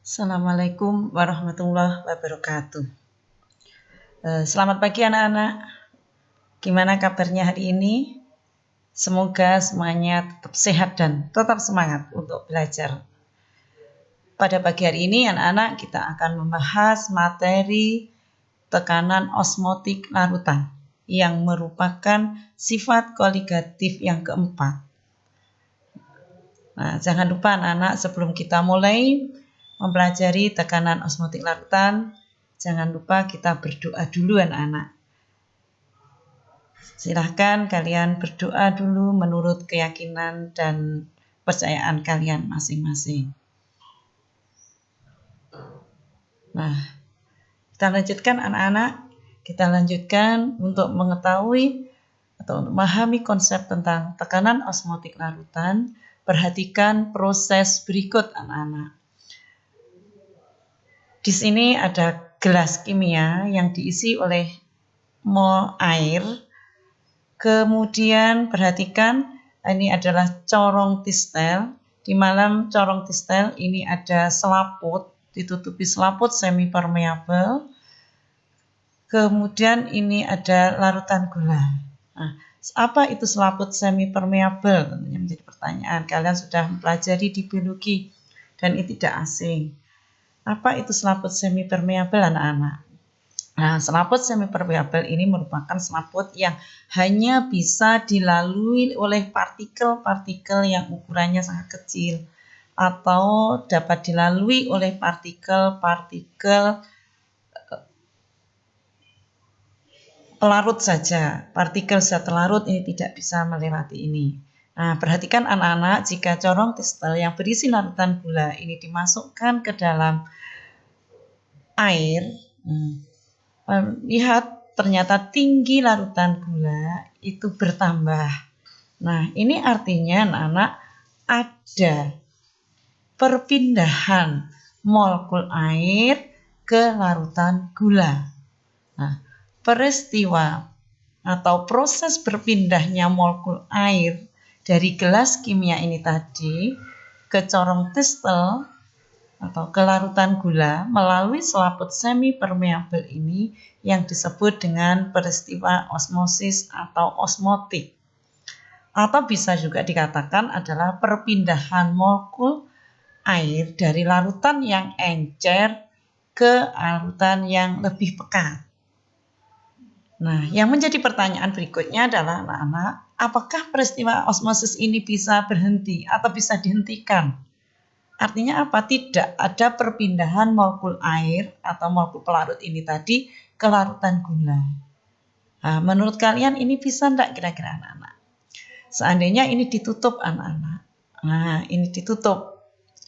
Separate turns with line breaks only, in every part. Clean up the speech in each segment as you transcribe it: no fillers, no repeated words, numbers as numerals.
Assalamualaikum warahmatullahi wabarakatuh. Selamat pagi anak-anak. Gimana kabarnya hari ini? Semoga semuanya tetap sehat dan tetap semangat untuk belajar. Pada pagi hari ini anak-anak kita akan membahas materi tekanan osmotik larutan yang merupakan sifat koligatif yang keempat. Nah, jangan lupa anak-anak sebelum kita mulai mempelajari tekanan osmotik larutan, jangan lupa kita berdoa dulu anak-anak. Silahkan kalian berdoa dulu menurut keyakinan dan percayaan kalian masing-masing. Nah, kita lanjutkan anak-anak. Kita lanjutkan untuk mengetahui atau untuk memahami konsep tentang tekanan osmotik larutan. Perhatikan proses berikut anak-anak. Di sini ada gelas kimia yang diisi oleh mol air. Kemudian perhatikan ini adalah corong tistel. Di dalam corong tistel ini ada selaput, ditutupi selaput semi permeabel. Kemudian ini ada larutan gula. Nah, apa itu selaput semi permeabel? Tentunya menjadi pertanyaan. Kalian sudah mempelajari di biologi dan ini tidak asing. Apa itu selaput semi permeabel anak-anak? Nah, selaput semi permeabel ini merupakan selaput yang hanya bisa dilalui oleh partikel-partikel yang ukurannya sangat kecil atau dapat dilalui oleh partikel-partikel pelarut saja. Partikel zat larut ini tidak bisa melewati ini. Nah, perhatikan anak-anak, jika corong tistel yang berisi larutan gula ini dimasukkan ke dalam air, lihat ternyata tinggi larutan gula itu bertambah. Nah, ini artinya anak-anak ada perpindahan molekul air ke larutan gula. Nah, peristiwa atau proses berpindahnya molekul air dari gelas kimia ini tadi ke corong tistel atau ke larutan gula melalui selaput semi permeabel ini yang disebut dengan peristiwa osmosis atau osmotik. Atau bisa juga dikatakan adalah perpindahan molekul air dari larutan yang encer ke larutan yang lebih pekat. Nah, yang menjadi pertanyaan berikutnya adalah anak-anak, apakah peristiwa osmosis ini bisa berhenti atau bisa dihentikan? Artinya apa? Tidak ada perpindahan molekul air atau molekul pelarut ini tadi ke larutan gula. Nah, menurut kalian ini bisa enggak kira-kira anak-anak? Seandainya ini ditutup anak-anak. Nah, ini ditutup.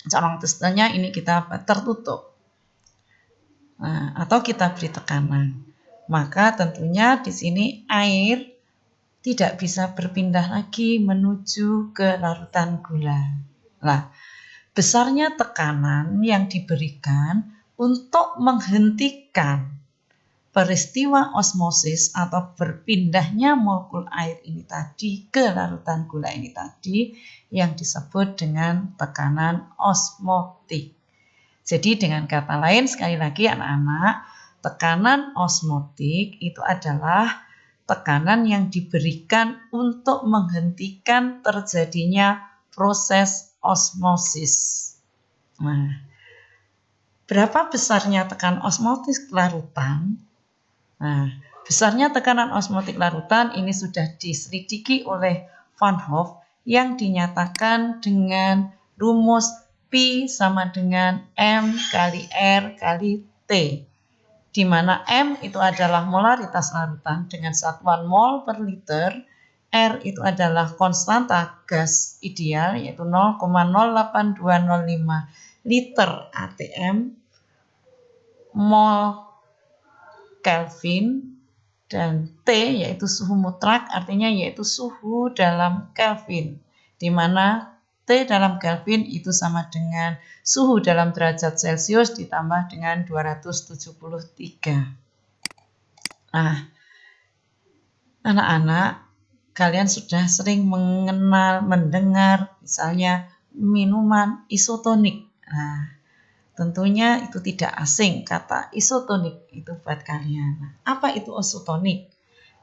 Corong tistelnya ini kita tertutup. Nah, atau kita beri tekanan. Maka tentunya di sini air tidak bisa berpindah lagi menuju ke larutan gula. Nah, besarnya tekanan yang diberikan untuk menghentikan peristiwa osmosis atau berpindahnya molekul air ini tadi ke larutan gula ini tadi yang disebut dengan tekanan osmotik. Jadi dengan kata lain sekali lagi anak-anak, tekanan osmotik itu adalah tekanan yang diberikan untuk menghentikan terjadinya proses osmosis. Nah, berapa besarnya tekanan osmotik larutan? Nah, besarnya tekanan osmotik larutan ini sudah diselidiki oleh Van Hoff yang dinyatakan dengan rumus P sama dengan M kali R kali T, di mana M itu adalah molaritas larutan dengan satuan mol per liter, R itu adalah konstanta gas ideal yaitu 0,08205 liter atm mol Kelvin, dan T yaitu suhu mutlak artinya yaitu suhu dalam Kelvin, di mana T dalam Kelvin itu sama dengan suhu dalam derajat Celcius ditambah dengan 273. Nah, anak-anak, kalian sudah sering mendengar misalnya minuman isotonik. Nah, tentunya itu tidak asing kata isotonik itu buat kalian. Nah, apa itu isotonik?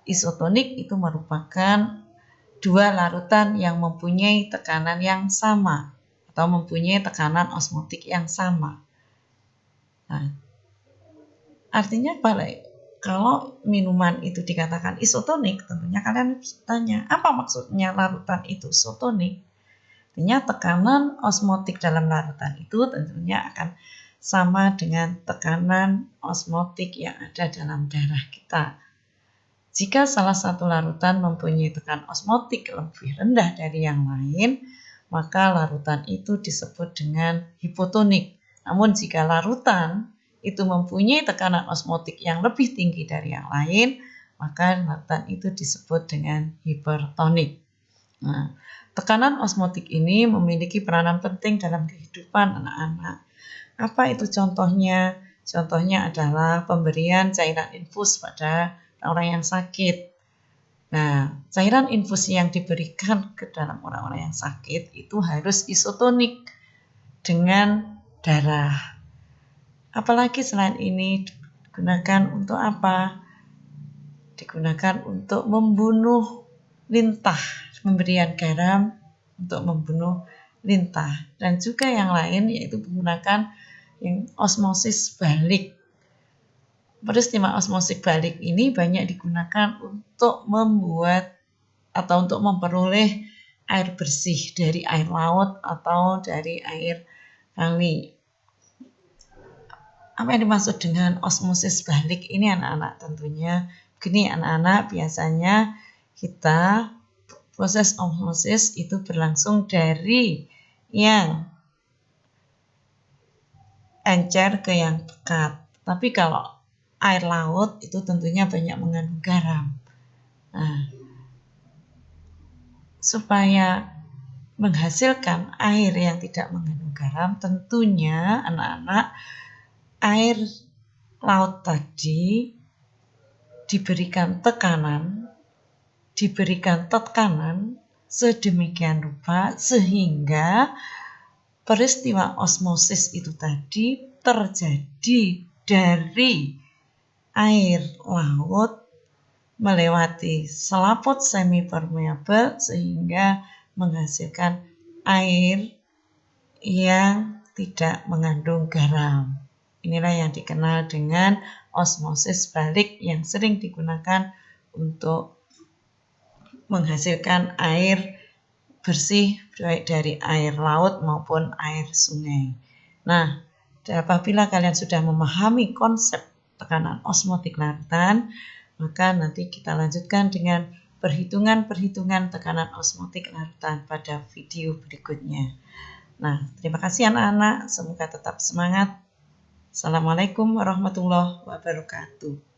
Isotonik itu merupakan dua larutan yang mempunyai tekanan yang sama atau mempunyai tekanan osmotik yang sama. Nah, artinya kalau minuman itu dikatakan isotonik, tentunya kalian tanya, apa maksudnya larutan itu isotonik? Artinya tekanan osmotik dalam larutan itu tentunya akan sama dengan tekanan osmotik yang ada dalam darah kita. Jika salah satu larutan mempunyai tekanan osmotik lebih rendah dari yang lain, maka larutan itu disebut dengan hipotonik. Namun jika larutan itu mempunyai tekanan osmotik yang lebih tinggi dari yang lain, maka larutan itu disebut dengan hipertonik. Nah, tekanan osmotik ini memiliki peranan penting dalam kehidupan anak-anak. Apa itu contohnya? Contohnya adalah pemberian cairan infus pada orang yang sakit. Nah, cairan infus yang diberikan ke dalam orang-orang yang sakit itu harus isotonik dengan darah. Apalagi selain ini digunakan untuk apa? Digunakan untuk membunuh lintah, pemberian garam untuk membunuh lintah. Dan juga yang lain yaitu menggunakan yang osmosis balik. Peristiwa osmosis balik ini banyak digunakan untuk membuat atau untuk memperoleh air bersih dari air laut atau dari air kali. Apa yang dimaksud dengan osmosis balik ini anak-anak? Tentunya begini anak-anak, biasanya kita proses osmosis itu berlangsung dari yang encer ke yang pekat. Tapi kalau air laut itu tentunya banyak mengandung garam. Nah, supaya menghasilkan air yang tidak mengandung garam, tentunya anak-anak air laut tadi diberikan tekanan sedemikian rupa sehingga peristiwa osmosis itu tadi terjadi dari air laut melewati selaput semi-permeable sehingga menghasilkan air yang tidak mengandung garam. Inilah yang dikenal dengan osmosis balik yang sering digunakan untuk menghasilkan air bersih baik dari air laut maupun air sungai. Nah, apabila kalian sudah memahami konsep tekanan osmotik larutan, maka nanti kita lanjutkan dengan perhitungan-perhitungan tekanan osmotik larutan pada video berikutnya. Nah, terima kasih anak-anak, semoga tetap semangat. Assalamualaikum warahmatullahi wabarakatuh.